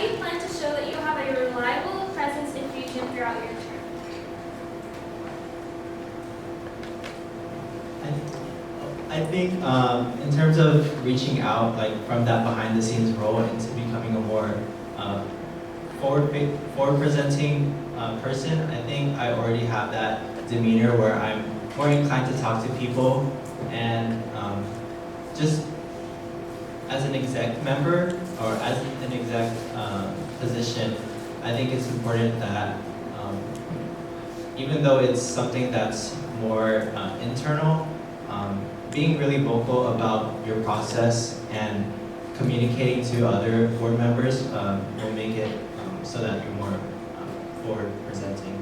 do you plan to show that you have a reliable presence in Fusion throughout your term? I think in terms of reaching out, like from that behind-the-scenes role into becoming a more forward-presenting person, I think I already have that demeanor where I'm more inclined to talk to people, and just as an exec member or as an exec position, I think it's important that even though it's something that's more internal, being really vocal about your process and communicating to other board members will make it so that you're more forward presenting.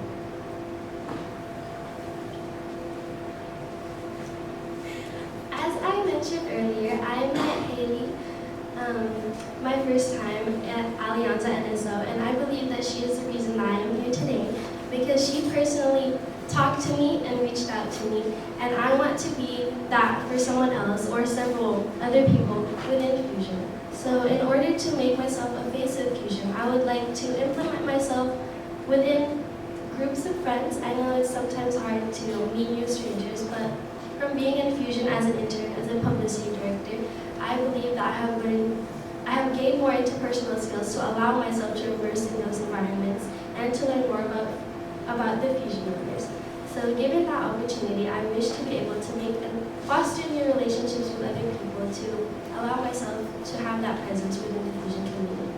As I mentioned earlier, I met Haley my first time at Alianza NSO, and I believe that she is the reason that I am here today, because she personally talked to me and reached out to me, and I want to be that for someone else or several other people within Fusion. So in order to make myself a face of Fusion, I would like to implement myself within groups of friends. I know it's sometimes hard to meet new strangers, but from being in Fusion as an intern, as a publicity director, I believe that I have gained more interpersonal skills to allow myself to immerse in those environments and to learn more about the Fusion members. So given that opportunity, I wish to be able to make and foster new relationships with other people to allow myself to have that presence within the Fusion community.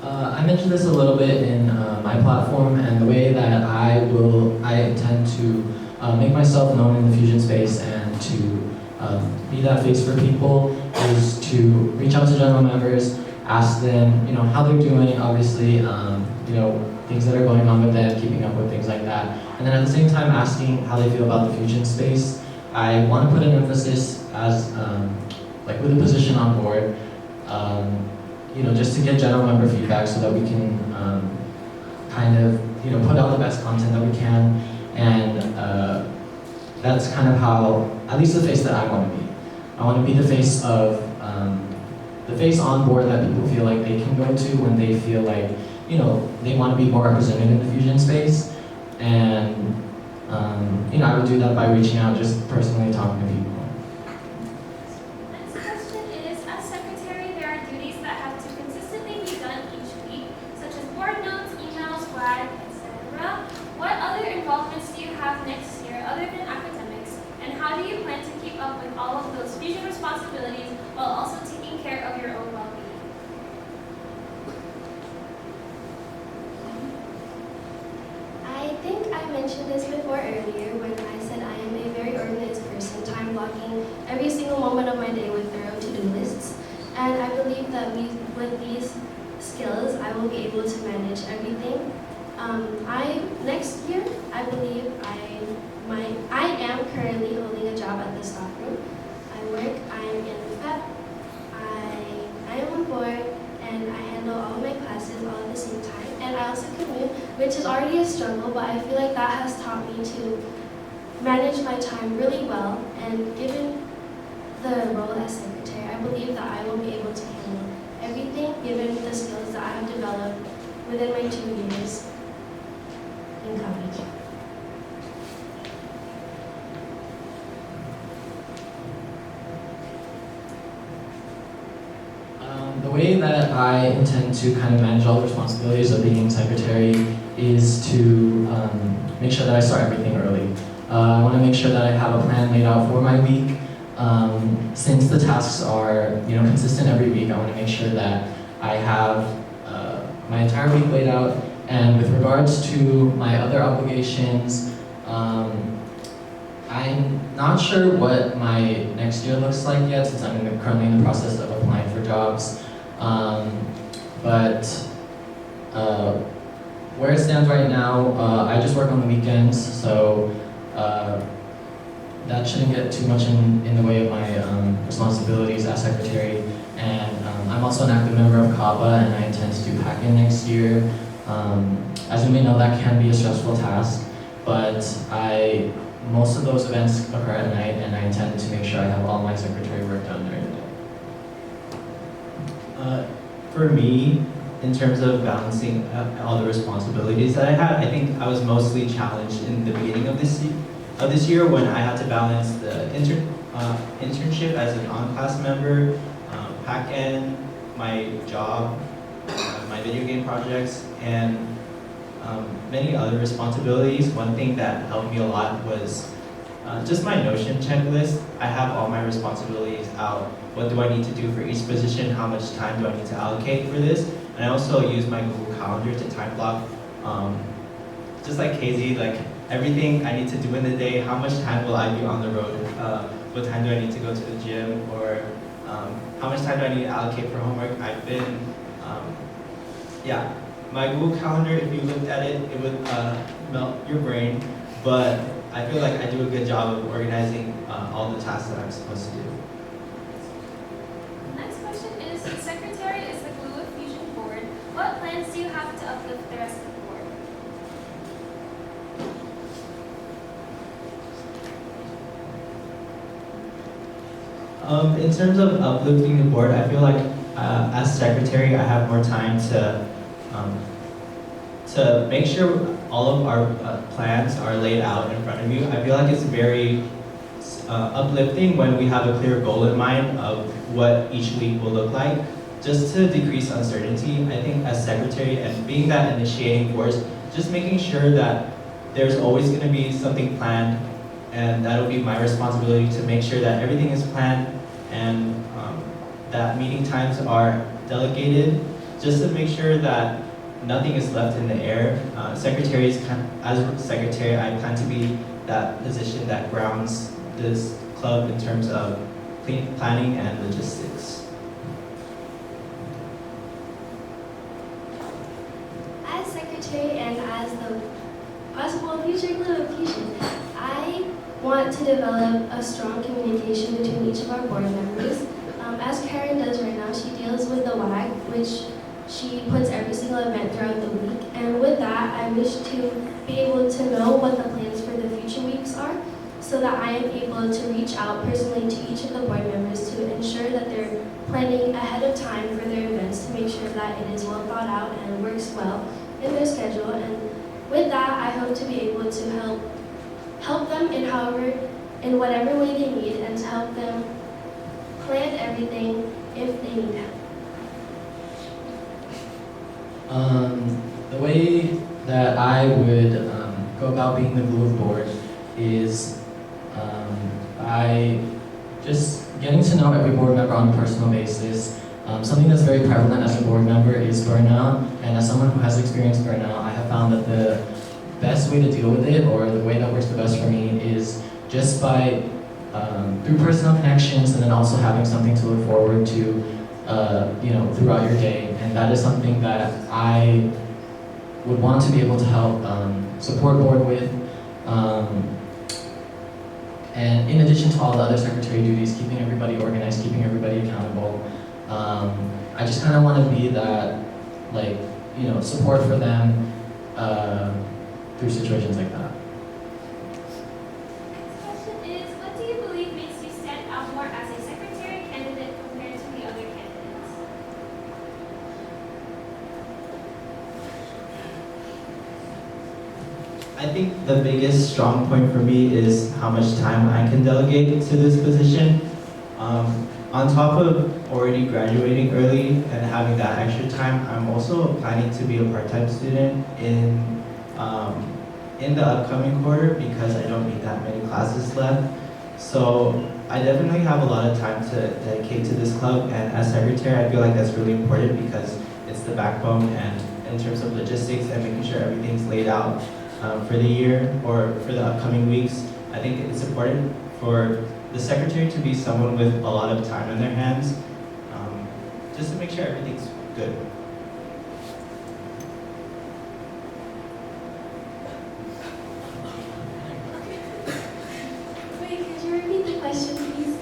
I mentioned this a little bit in my platform, and the way that I intend to make myself known in the Fusion space and to be that face for people is to reach out to general members, ask them, how they're doing, obviously, things that are going on with them, keeping up with things like that. And then at the same time asking how they feel about the Fusion space. I want to put an emphasis as, like with a position on board, just to get general member feedback so that we can kind of, put out the best content that we can. And that's kind of how, at least the face that I want to be. I want to be the face of, the face on board that people feel like they can go to when they feel like, they want to be more represented in the Fusion space. And, I would do that by reaching out, just personally talking to people. Next question is, as secretary, there are duties that have to consistently be done each week, such as board notes, emails, swag, etc. What other involvements do you have next year other than academics, and how do you plan to keep up with all of those Fusion responsibilities while also taking care of your own well-being? I think I mentioned this before earlier when I said I am a very organized person, time blocking every single moment of my day with thorough to-do lists. And I believe that with these skills, I will be able to manage everything. Next year, I believe I am currently holding a job at the stockroom. I am in PEP, I am on board, and I handle all of my classes all at the same time. And I also commute, which is already a struggle, but I feel like that has taught me to manage my time really well. And given the role as secretary, I believe that I will be able to handle everything given the skills that I have developed within my 2 years in college. The way that I intend to kind of manage all the responsibilities of being secretary is to make sure that I start everything early. I want to make sure that I have a plan laid out for my week. Since the tasks are consistent every week, I want to make sure that I have my entire week laid out. And with regards to my other obligations, I'm not sure what my next year looks like yet, since I'm currently in the process of applying for jobs. But where it stands right now, I just work on the weekends, so that shouldn't get too much in the way of my responsibilities as secretary. And I'm also an active member of CAPA, and I intend to do PACN next year. As you may know, that can be a stressful task, but most of those events occur at night, and I intend to make sure I have all my secretary work done during the day. for me, in terms of balancing all the responsibilities that I had, I think I was mostly challenged in the beginning of this year when I had to balance the internship as an on-class member, PAC-N, my job, my video game projects, and many other responsibilities. One thing that helped me a lot was just my Notion checklist. I have all my responsibilities out. What do I need to do for each position? How much time do I need to allocate for this? And I also use my Google Calendar to time block. Just like KZ, like everything I need to do in the day, how much time will I be on the road? What time do I need to go to the gym? Or how much time do I need to allocate for homework? I've been, yeah. My Google Calendar, if you looked at it, it would melt your brain, but I feel like I do a good job of organizing all the tasks that I'm supposed to do. Next question is, Secretary is the glue of Fusion Board. What plans do you have to uplift the rest of the board? In terms of uplifting the board, I feel like as secretary, I have more time to make sure all of our plans are laid out in front of you. I feel like it's very uplifting when we have a clear goal in mind of what each week will look like. Just to decrease uncertainty, I think as secretary and being that initiating force, just making sure that there's always going to be something planned, and that'll be my responsibility to make sure that everything is planned and that meeting times are delegated, just to make sure that nothing is left in the air. As secretary, I plan to be that position that grounds this club in terms of planning and logistics. As secretary and as the possible future glue of Fusion, I want to develop a strong communication between each of our board members. As Karen does right now, she deals with the WAG, which she puts every single event throughout the week. And with that, I wish to be able to know what the plans for the future weeks are, so that I am able to reach out personally to each of the board members to ensure that they're planning ahead of time for their events, to make sure that it is well thought out and works well in their schedule. And with that, I hope to be able to help them in whatever way they need, and to help them plan everything if they need help. The way that I would go about being the glue of board is by just getting to know every board member on a personal basis. Something that's very prevalent as a board member is burnout, and as someone who has experienced burnout, I have found that the best way to deal with it, or the way that works the best for me, is just by through personal connections, and then also having something to look forward to throughout your day. And that is something that I would want to be able to help support board with. And in addition to all the other secretary duties, keeping everybody organized, keeping everybody accountable, I just kind of want to be that, support for them through situations like that. Next question is, what do you believe makes you stand out more as a secretary candidate compared to the other candidates? I think the biggest strong point for me is how much time I can delegate to this position. On top of already graduating early and having that extra time, I'm also planning to be a part-time student in the upcoming quarter because I don't need that many classes left. So I definitely have a lot of time to dedicate to this club, and as secretary, I feel like that's really important because it's the backbone, and in terms of logistics and making sure everything's laid out for the year or for the upcoming weeks, I think it's important for the secretary to be someone with a lot of time on their hands, just to make sure everything's good. Wait, could you repeat the question, please?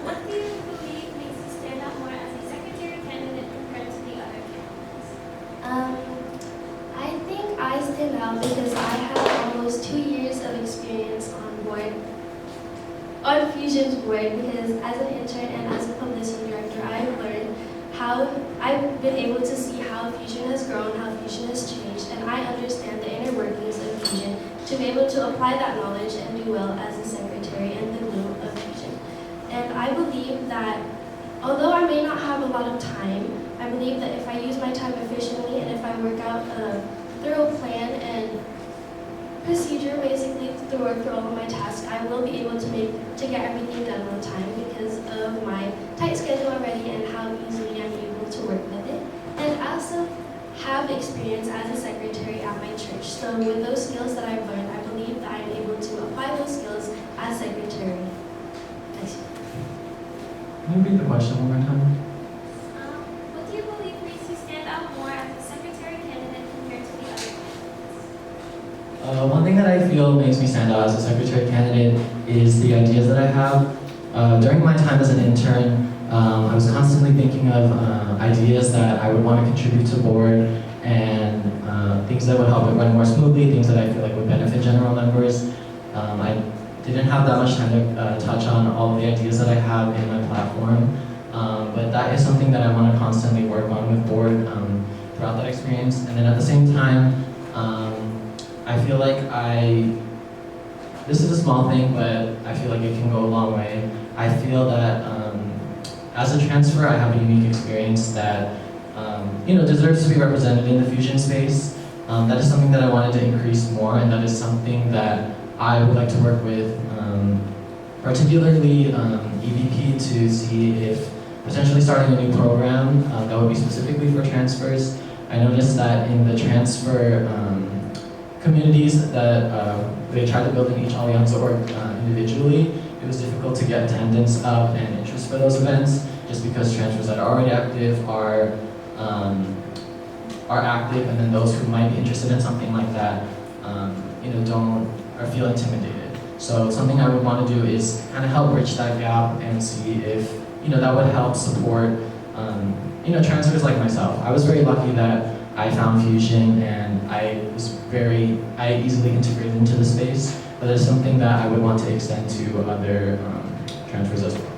What do you believe makes you stand out more as a secretary candidate compared to the other candidates? I think I stand out because I have almost 2 years of experience on Fusion's board, because as an intern and as a publicity director, I have learned how I've been able to see how Fusion has grown, how Fusion has changed, and I understand the inner workings of Fusion to be able to apply that knowledge and do well as a secretary and the glue of Fusion. And I believe that although I may not have a lot of time, I believe that if I use my time efficiently and if I work out a thorough plan and procedure basically to work through all of my tasks, I will be able to get everything done on time because of my tight schedule already and how easily I'm able to work with it. And I also have experience as a secretary at my church. So with those skills that I've learned, I believe that I'm able to apply those skills as secretary. Thanks. Can you repeat the question one more time? What do you believe makes you stand out more as a secretary candidate compared to the other candidates? One thing that I feel makes me stand out as a secretary candidate is the ideas that I have. During my time as an intern, I was constantly thinking of ideas that I would want to contribute to board and things that would help it run more smoothly, things that I feel like would benefit general members. I didn't have that much time to touch on all of the ideas that I have in my platform, but that is something that I want to constantly work on with board throughout that experience. And then at the same time, I feel like this is a small thing, but I feel like it can go a long way. I feel that as a transfer, I have a unique experience that deserves to be represented in the Fusion space. That is something that I wanted to increase more, and that is something that I would like to work with, particularly EVP, to see if potentially starting a new program that would be specifically for transfers. I noticed that in the transfer communities that they tried to build in each Alianza org individually, it was difficult to get attendance up and interest for those events, just because transfers that are already active are active, and then those who might be interested in something like that, feel intimidated. So something I would want to do is kind of help bridge that gap and see if that would help support transfers like myself. I was very lucky that I found Fusion and I easily integrated into the space, but it's something that I would want to extend to other transfers as well.